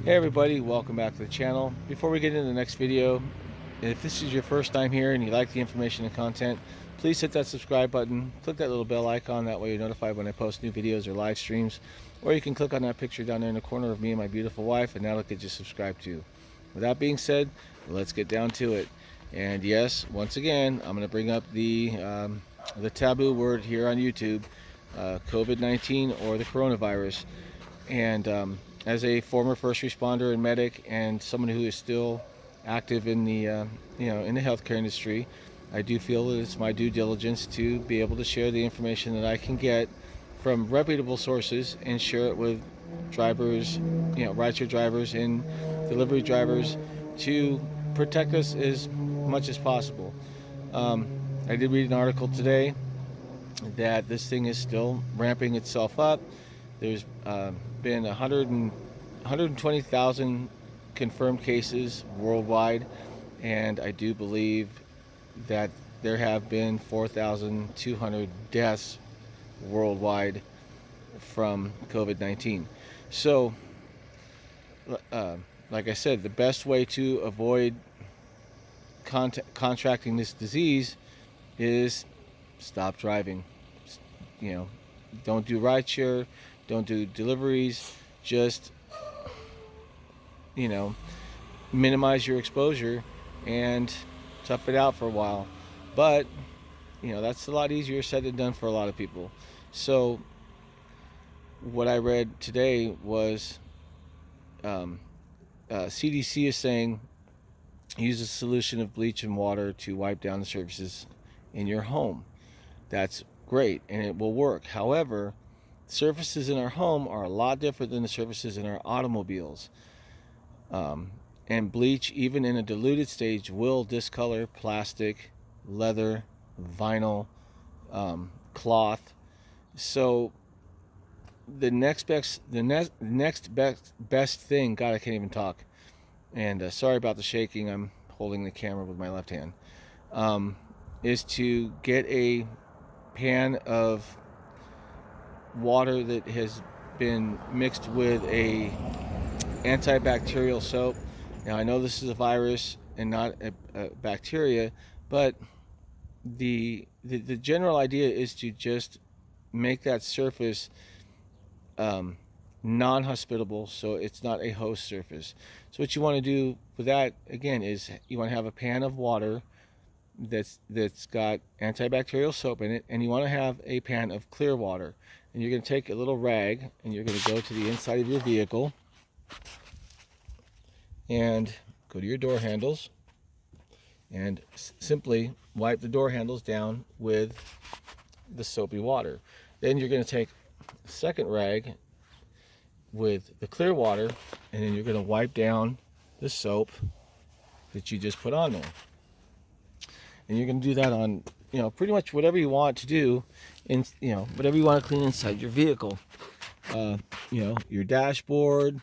Hey everybody, welcome back to the channel. Before we get into the next video, if this is your first time here and you like the information and content, please hit that subscribe button, click that little bell icon, that way you're notified when I post new videos or live streams, or you can click on that picture down there in the corner of me and my beautiful wife, and that'll get you subscribed too. With that being said, let's get down to it. And yes, once again, I'm going to bring up the taboo word here on YouTube, COVID-19 or the coronavirus. And as a former first responder and medic, and someone who is still active in the in the healthcare industry, I do feel that it's my due diligence to be able to share the information that I can get from reputable sources and share it with drivers, rideshare drivers and delivery drivers, to protect us as much as possible. I did read an article today that this thing is still ramping itself up. There's been 120,000 confirmed cases worldwide, and I do believe that there have been 4,200 deaths worldwide from COVID-19. So, like I said, the best way to avoid contracting this disease is stop driving. Don't do rideshare, don't do deliveries, just minimize your exposure and tough it out for a while. But that's a lot easier said than done for a lot of people. So what I read today was CDC is saying use a solution of bleach and water to wipe down the surfaces in your home. That's great, and it will work. However, surfaces in our home are a lot different than the surfaces in our automobiles. And bleach, even in a diluted stage, will discolor plastic, leather, vinyl, cloth. So the next best thing, God, I can't even talk. And sorry about the shaking. I'm holding the camera with my left hand. Is to get a pan of water that has been mixed with a antibacterial soap. Now, I know this is a virus and not a bacteria, but the general idea is to just make that surface non-hospitable, so it's not a host surface. So what you want to do with that, again, is you want to have a pan of water that's got antibacterial soap in it, and you want to have a pan of clear water. And you're going to take a little rag and you're going to go to the inside of your vehicle and go to your door handles and simply wipe the door handles down with the soapy water. Then you're going to take a second rag with the clear water, and then you're going to wipe down the soap that you just put on there. And you're going to do that on pretty much whatever you want to do, in whatever you want to clean inside your vehicle. Your dashboard,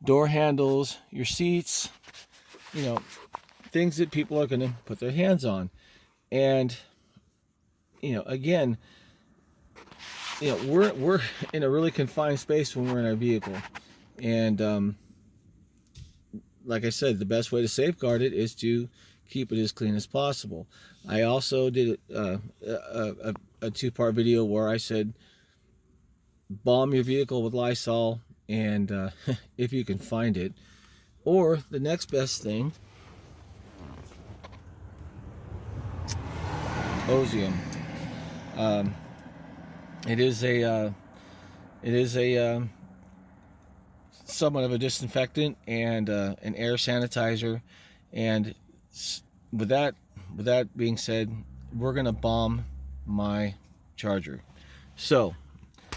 door handles, your seats, things that people are going to put their hands on. And again, we're in a really confined space when we're in our vehicle, and like I said, the best way to safeguard it is to keep it as clean as possible. I also did a two-part video where I said balm your vehicle with Lysol, and if you can find it, or the next best thing, Osium. It is a somewhat of a disinfectant and an air sanitizer. And with that being said, we're gonna bomb my Charger. So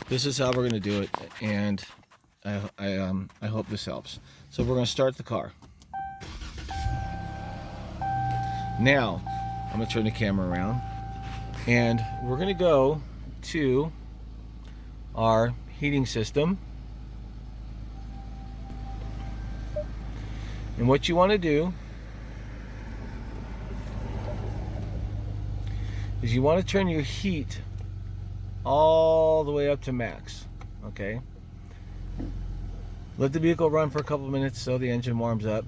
this is how we're gonna do it, and I hope this helps. So we're gonna start the car. Now I'm gonna turn the camera around, and we're gonna go to our heating system. And what you want to do is you want to turn your heat all the way up to max. Okay, Let the vehicle run for a couple of minutes so the engine warms up,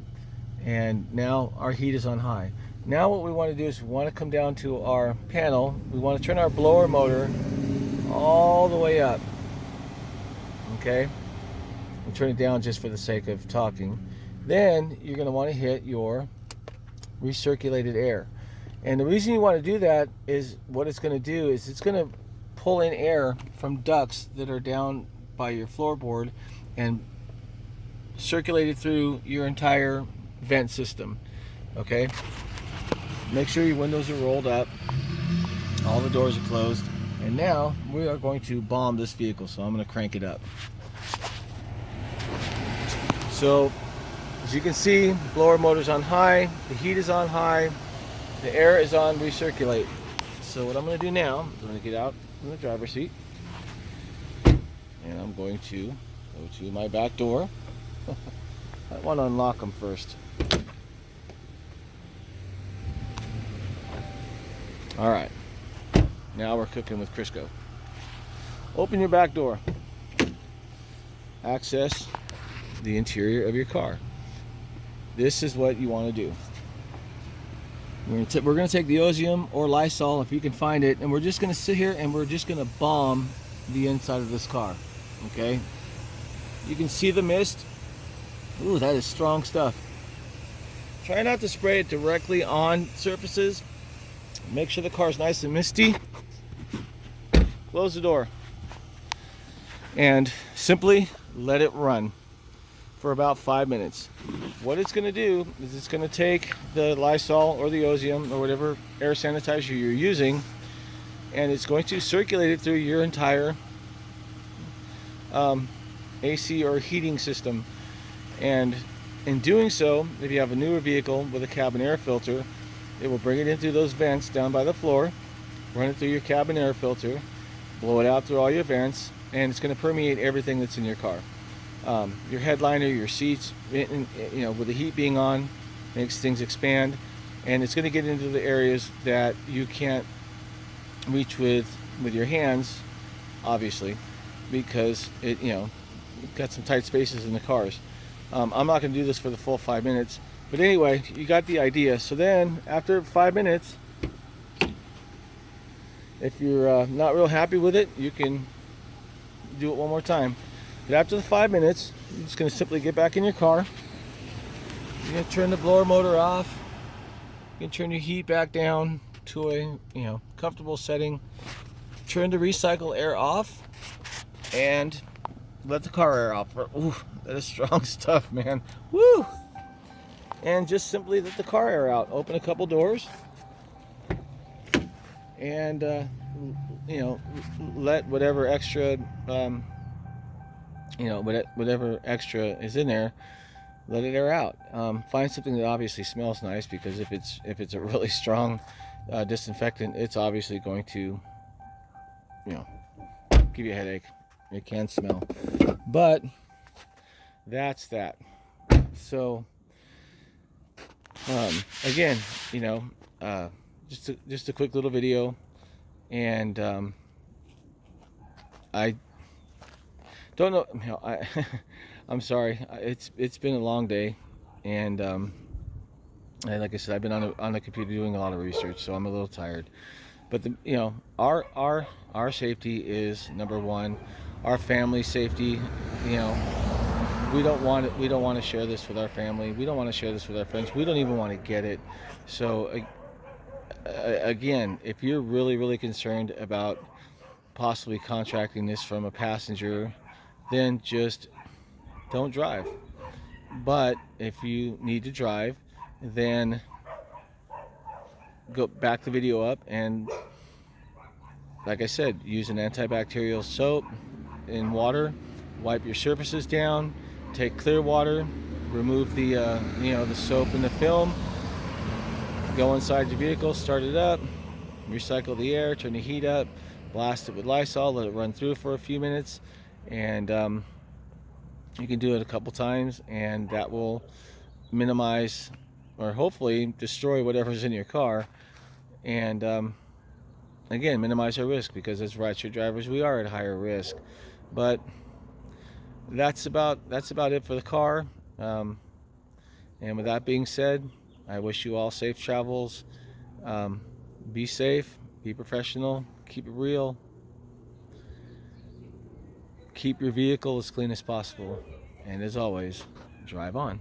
and now our heat is on high. Now what we want to do is we want to come down to our panel. We want to turn our blower motor all the way up. Okay? We'll turn it down just for the sake of talking. Then you're going to want to hit your recirculated air. And the reason you want to do that is what it's going to do is it's going to pull in air from ducts that are down by your floorboard and circulate it through your entire vent system. Okay? Make sure your windows are rolled up, all the doors are closed, and now we are going to bomb this vehicle. So I'm going to crank it up. So as you can see, the blower motor's on high, the heat is on high, the air is on recirculate. So what I'm going to do now, I'm going to get out from the driver's seat, and I'm going to go to my back door. I want to unlock them first. Alright, now we're cooking with Crisco. Open your back door. Access the interior of your car. This is what you want to do. We're going to take the Ozium or Lysol if you can find it, and we're just going to sit here and we're just going to bomb the inside of this car. Okay? You can see the mist. Ooh, that is strong stuff. Try not to spray it directly on surfaces. Make sure the car is nice and misty. Close the door. And simply let it run for about 5 minutes. What it's going to do is it's going to take the Lysol or the Ozium or whatever air sanitizer you're using, and it's going to circulate it through your entire AC or heating system. And in doing so, if you have a newer vehicle with a cabin air filter, it will bring it into those vents down by the floor, run it through your cabin air filter, blow it out through all your vents, and it's going to permeate everything that's in your car. Your headliner, your seats, you know, with the heat being on, makes things expand, and it's going to get into the areas that you can't reach with your hands, obviously, because it, you know, you've got some tight spaces in the cars. I'm not going to do this for the full 5 minutes, but anyway, you got the idea. So then, after 5 minutes, if you're not real happy with it, you can do it one more time. But after the 5 minutes, you're just going to simply get back in your car. You're going to turn the blower motor off. You can turn your heat back down to a comfortable setting. Turn the recycle air off, and let the car air off. Ooh, that is strong stuff, man. Woo! And just simply let the car air out. Open a couple doors, and let whatever extra whatever extra is in there, let it air out. Find something that obviously smells nice, because if it's a really strong disinfectant, it's obviously going to give you a headache. It can smell, but that's that. So again, just a quick little video, and I don't know. I'm sorry. It's been a long day, and like I said, I've been on the computer doing a lot of research, so I'm a little tired. But our safety is number one. Our family safety. We don't want it. We don't want to share this with our family. We don't want to share this with our friends. We don't even want to get it. So again, if you're really, really concerned about possibly contracting this from a passenger, then just don't drive. But if you need to drive, then go back the video up, and like I said, use an antibacterial soap in water, wipe your surfaces down, take clear water, remove the the soap and the film, go inside your vehicle, start it up, recycle the air, turn the heat up, blast it with Lysol, let it run through for a few minutes, and you can do it a couple times, and that will minimize or hopefully destroy whatever's in your car, and again, minimize our risk, because as rideshare drivers we are at higher risk. But that's about it for the car. And with that being said, I wish you all safe travels. Be safe, be professional, keep it real, keep your vehicle as clean as possible, and as always, drive on.